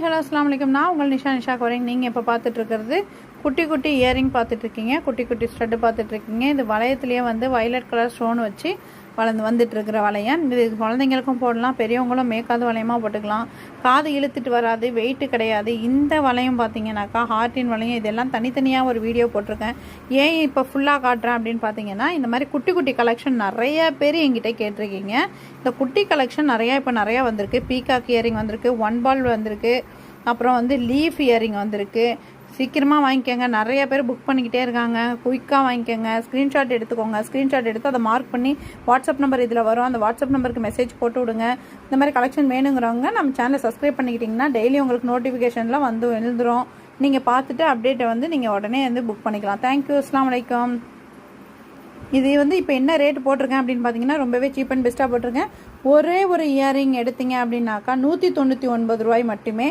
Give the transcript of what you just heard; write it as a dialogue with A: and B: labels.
A: Hello அஸ்லாம் வலைக்கம். நான் உங்கள் நிஷா கோரிங். நீங்கள் இப்போ பார்த்துட்ருக்கிறது குட்டி குட்டி இயரிங் பார்த்துட்ருக்கீங்க, குட்டி குட்டி ஸ்டட்டு பார்த்துட்ருக்கீங்க. இது வளையத்துலேயே வயலட் கலர் ஸ்டோன் வச்சு வந்துட்டுருக்கிற வளையம். இது குழந்தைங்களுக்கும் போடலாம், பெரியவங்களும் மேற்காது வளையமாக போட்டுக்கலாம். காது இழுத்துட்டு வராது, வெயிட்டு கிடையாது. இந்த வளையம் பார்த்தீங்கன்னாக்கா ஹார்ட்டின் வளையம். இதெல்லாம் தனித்தனியாக ஒரு வீடியோ போட்டிருக்கேன். ஏன் இப்போ ஃபுல்லாக காட்டுறேன் அப்படின்னு பார்த்தீங்கன்னா, இந்த மாதிரி குட்டி குட்டி கலெக்ஷன் நிறைய பேர் என்கிட்ட கேட்டிருக்கீங்க. இந்த குட்டி கலெக்ஷன் நிறையா வந்திருக்கு. பீகாக் இயரிங் வந்திருக்கு, ஒன் பால் வந்திருக்கு, அப்புறம் லீஃப் இயரிங் வந்திருக்கு. சீக்கிரமாக வாங்கிக்கோங்க. நிறைய பேர் புக் பண்ணிக்கிட்டே இருக்காங்க. குயிக்காக வாங்கிக்கோங்க. ஸ்க்ரீன்ஷாட் எடுத்துக்கோங்க. ஸ்க்ரீன்ஷாட் எடுத்து அதை மார்க் பண்ணி வாட்ஸ்அப் நம்பர் இதில் வரும். அந்த வாட்ஸ்அப் நம்பருக்கு மெசேஜ் போட்டு விடுங்க. இந்த மாதிரி கலெக்ஷன் வேணுங்கிறவங்க நம்ம சேனலை சப்ஸ்கிரைப் பண்ணிக்கிட்டிங்கன்னா டெய்லி உங்களுக்கு நோட்டிஃபிகேஷனில் எழுந்துரும். நீங்கள் பார்த்துட்டு அப்டேட்டை நீங்கள் உடனே புக் பண்ணிக்கலாம். தேங்க்யூ. அஸ்ஸலாமு அலைக்கும். இது இப்போ என்ன ரேட் போட்டிருக்கேன் அப்படின்னு பார்த்தீங்கன்னா ரொம்பவே சீப் அண்ட் பெஸ்ட்டாக போட்டிருக்கேன். ஒரே ஒரு இயரிங் எடுத்தீங்க அப்படின்னாக்கா 199 ரூபாய் மட்டுமே.